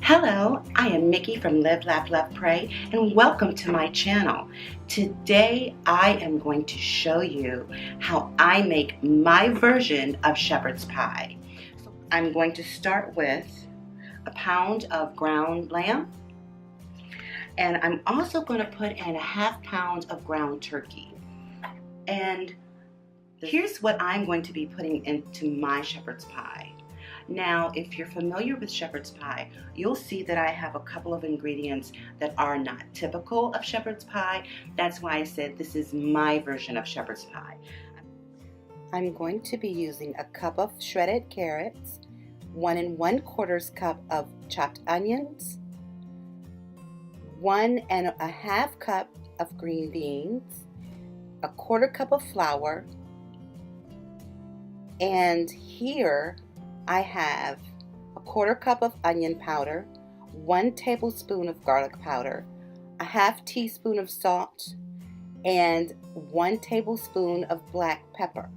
Hello, I am Mickey from Live, Laugh, Love, Pray, and welcome to my channel. Today I am going to show you how I make my version of shepherd's pie. I'm going to start with a pound of ground lamb, and I'm also going to put in a ½ pound of ground turkey. And here's what I'm going to be putting into my shepherd's pie. Now, if you're familiar with shepherd's pie, you'll see that I have a couple of ingredients that are not typical of shepherd's pie. That's why I said this is my version of shepherd's pie. I'm going to be using a cup of shredded carrots, 1 1/4 cup of chopped onions, 1 1/2 cup of green beans, a 1/4 cup of flour, and here I have a 1/4 cup of onion powder, 1 tablespoon of garlic powder, a ½ teaspoon of salt, and 1 tablespoon of black pepper.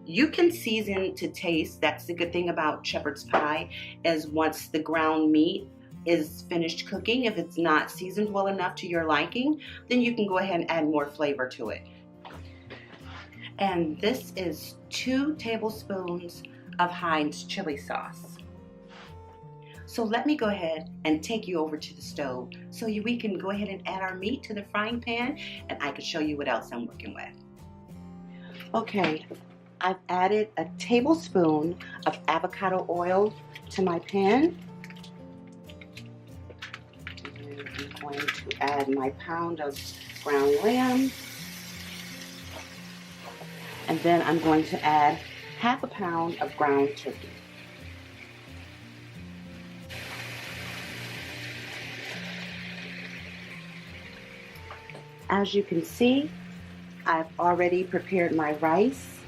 You can season to taste. That's the good thing about shepherd's pie, is once the ground meat is finished cooking, if it's not seasoned well enough to your liking, then you can go ahead and add more flavor to it. And this is 2 tablespoons of Heinz Chili Sauce. So let me go ahead and take you over to the stove so we can go ahead and add our meat to the frying pan, and I can show you what else I'm working with. Okay, I've added a tablespoon of avocado oil to my pan. And I'm going to add my pound of ground lamb. And then I'm going to add ½ pound of ground turkey. As you can see, I've already prepared my rice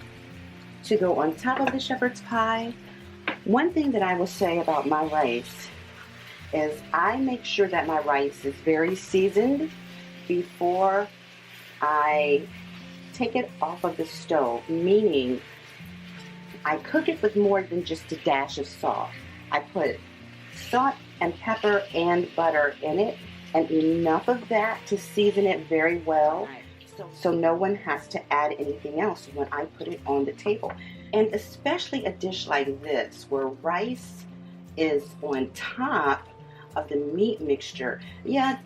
to go on top of the shepherd's pie. One thing that I will say about my rice is I make sure that my rice is very seasoned before I take it off of the stove, meaning I cook it with more than just a dash of salt. I put salt and pepper and butter in it, and enough of that to season it very well, so no one has to add anything else when I put it on the table. And especially a dish like this, where rice is on top of the meat mixture. Yeah,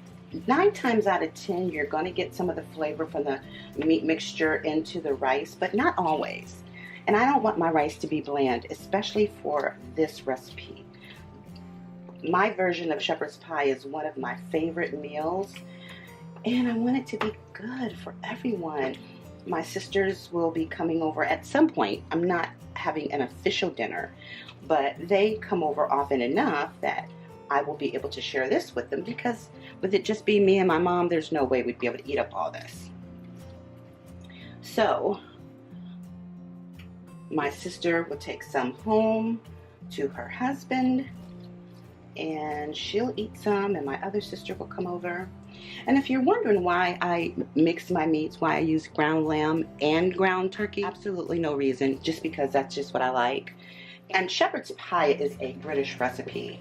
9 times out of 10, you're going to get some of the flavor from the meat mixture into the rice, but not always. And I don't want my rice to be bland, especially for this recipe. My version of shepherd's pie is one of my favorite meals, and I want it to be good for everyone. My sisters will be coming over at some point. I'm not having an official dinner, but they come over often enough that I will be able to share this with them, because with it just being me and my mom, there's no way we'd be able to eat up all this. So my sister will take some home to her husband, and she'll eat some, and my other sister will come over. And if you're wondering why I mix my meats, why I use ground lamb and ground turkey, absolutely no reason, just because that's just what I like. And shepherd's pie is a British recipe.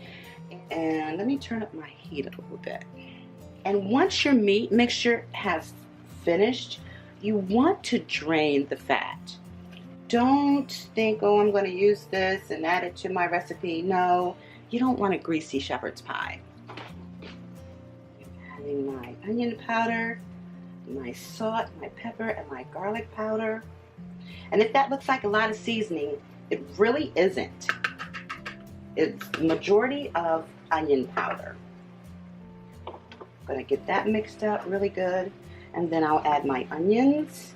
And let me turn up my heat a little bit. And once your meat mixture has finished, you want to drain the fat. Don't think, oh, I'm going to use this and add it to my recipe. No, you don't want a greasy shepherd's pie. Adding my onion powder, my salt, my pepper, and my garlic powder. And if that looks like a lot of seasoning, it really isn't. It's the majority of onion powder. I'm going to get that mixed up really good, and then I'll add my onions.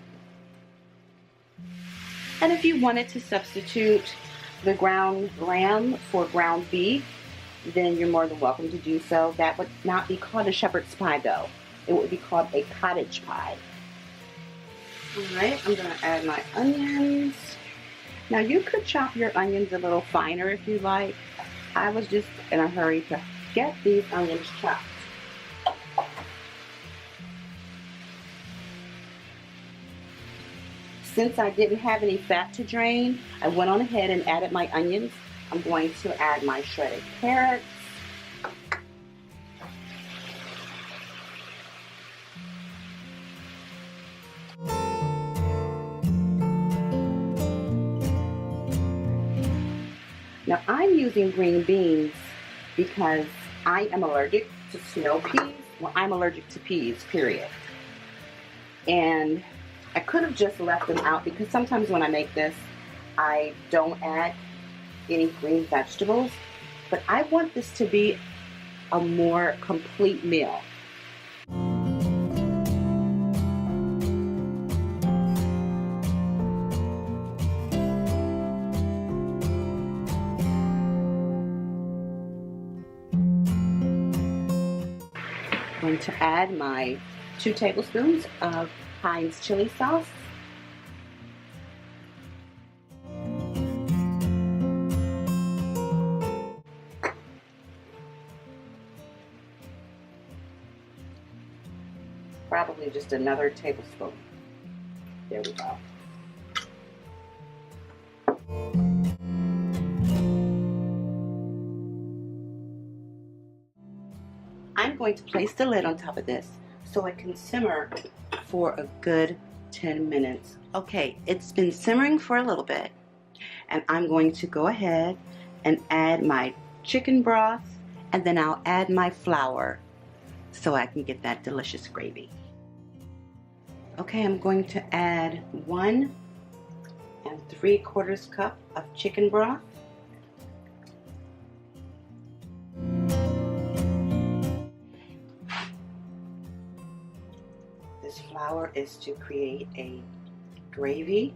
And if you wanted to substitute the ground lamb for ground beef, then you're more than welcome to do so. That would not be called a shepherd's pie, though. It would be called a cottage pie. Alright, I'm going to add my onions. Now, you could chop your onions a little finer if you like. I was just in a hurry to get these onions chopped. Since I didn't have any fat to drain, I went on ahead and added my onions. I'm going to add my shredded carrots. Now I'm using green beans because I am allergic to snow peas. Well, I'm allergic to peas, period. And I could have just left them out because sometimes when I make this, I don't add any green vegetables. But I want this to be a more complete meal. I'm going to add my 2 tablespoons of Heinz Chili Sauce. Probably just another tablespoon. There we go. I'm going to place the lid on top of this so it can simmer for a good 10 minutes. Okay, it's been simmering for a little bit, and I'm going to go ahead and add my chicken broth, and then I'll add my flour so I can get that delicious gravy. Okay, I'm going to add 1 3/4 cup of chicken broth. This flour is to create a gravy.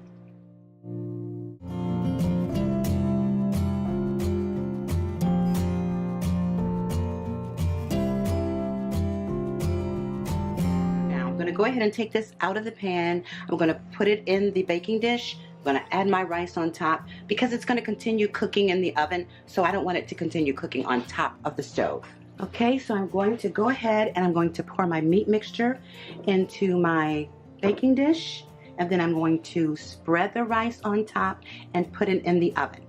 I'm going to go ahead and take this out of the pan. I'm going to put it in the baking dish. I'm going to add my rice on top because it's going to continue cooking in the oven, so I don't want it to continue cooking on top of the stove. Okay, so I'm going to go ahead and I'm going to pour my meat mixture into my baking dish, and then I'm going to spread the rice on top and put it in the oven.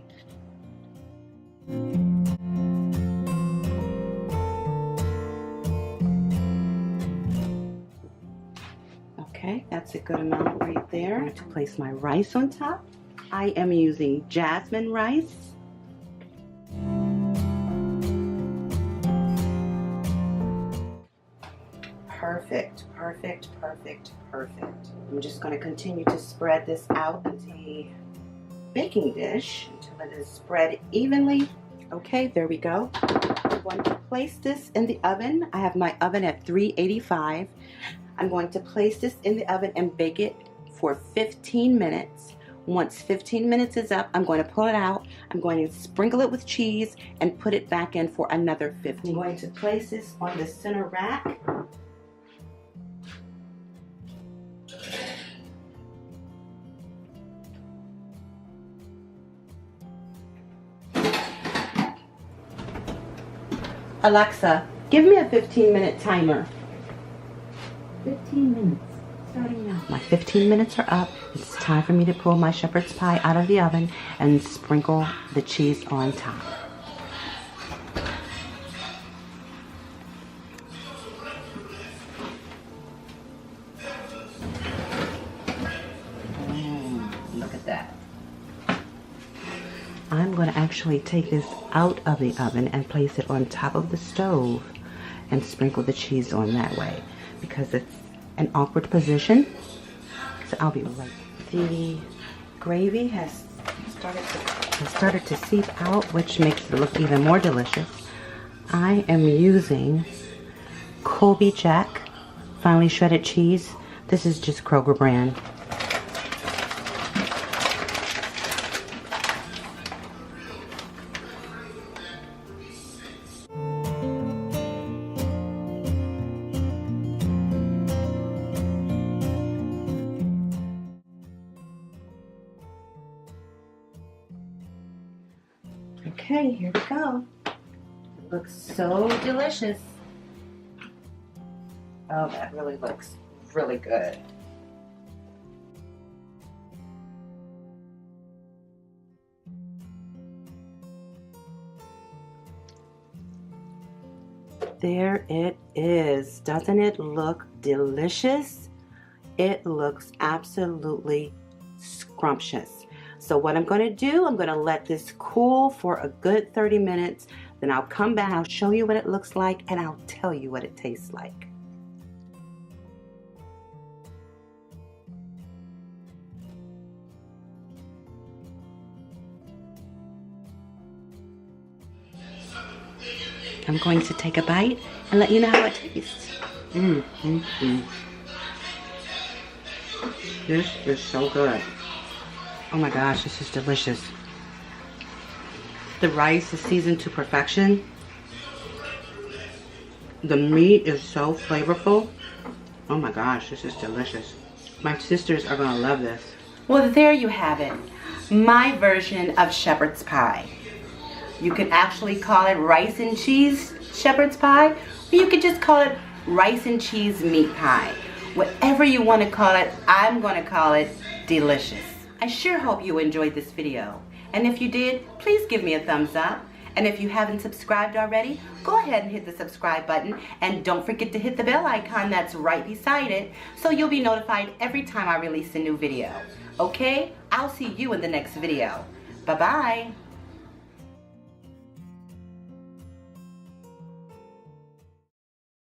Okay, that's a good amount right there. I'm going to place my rice on top. I am using jasmine rice. Perfect, perfect, perfect, perfect. I'm just going to continue to spread this out into the baking dish until it is spread evenly. Okay, there we go. I'm going to place this in the oven. I have my oven at 385. I'm going to place this in the oven and bake it for 15 minutes. Once 15 minutes is up, I'm going to pull it out. I'm going to sprinkle it with cheese and put it back in for another 15. I'm going to place this on the center rack. Alexa, give me a 15-minute timer. 15 minutes, starting now. My 15 minutes are up. It's time for me to pull my shepherd's pie out of the oven and sprinkle the cheese on top. Look at that. I'm going to actually take this out of the oven and place it on top of the stove and sprinkle the cheese on that way, because it's an awkward position. So I'll be right back. The gravy has started to seep out, which makes it look even more delicious. I am using Colby Jack finely shredded cheese. This is just Kroger brand. Okay, here we go. It looks so delicious. Oh, that really looks really good. There it is. Doesn't it look delicious? It looks absolutely scrumptious. So what I'm going to do, I'm going to let this cool for a good 30 minutes. Then I'll come back, I'll show you what it looks like, and I'll tell you what it tastes like. I'm going to take a bite and let you know how it tastes. This is so good. Oh my gosh, this is delicious. The rice is seasoned to perfection. The meat is so flavorful. Oh my gosh, this is delicious. My sisters are gonna love this. Well, there you have it. My version of shepherd's pie. You could actually call it rice and cheese shepherd's pie, or you could just call it rice and cheese meat pie. Whatever you want to call it, I'm going to call it delicious. I sure hope you enjoyed this video. And if you did, please give me a thumbs up. And if you haven't subscribed already, go ahead and hit the subscribe button. And don't forget to hit the bell icon that's right beside it, so you'll be notified every time I release a new video. Okay? I'll see you in the next video. Bye-bye.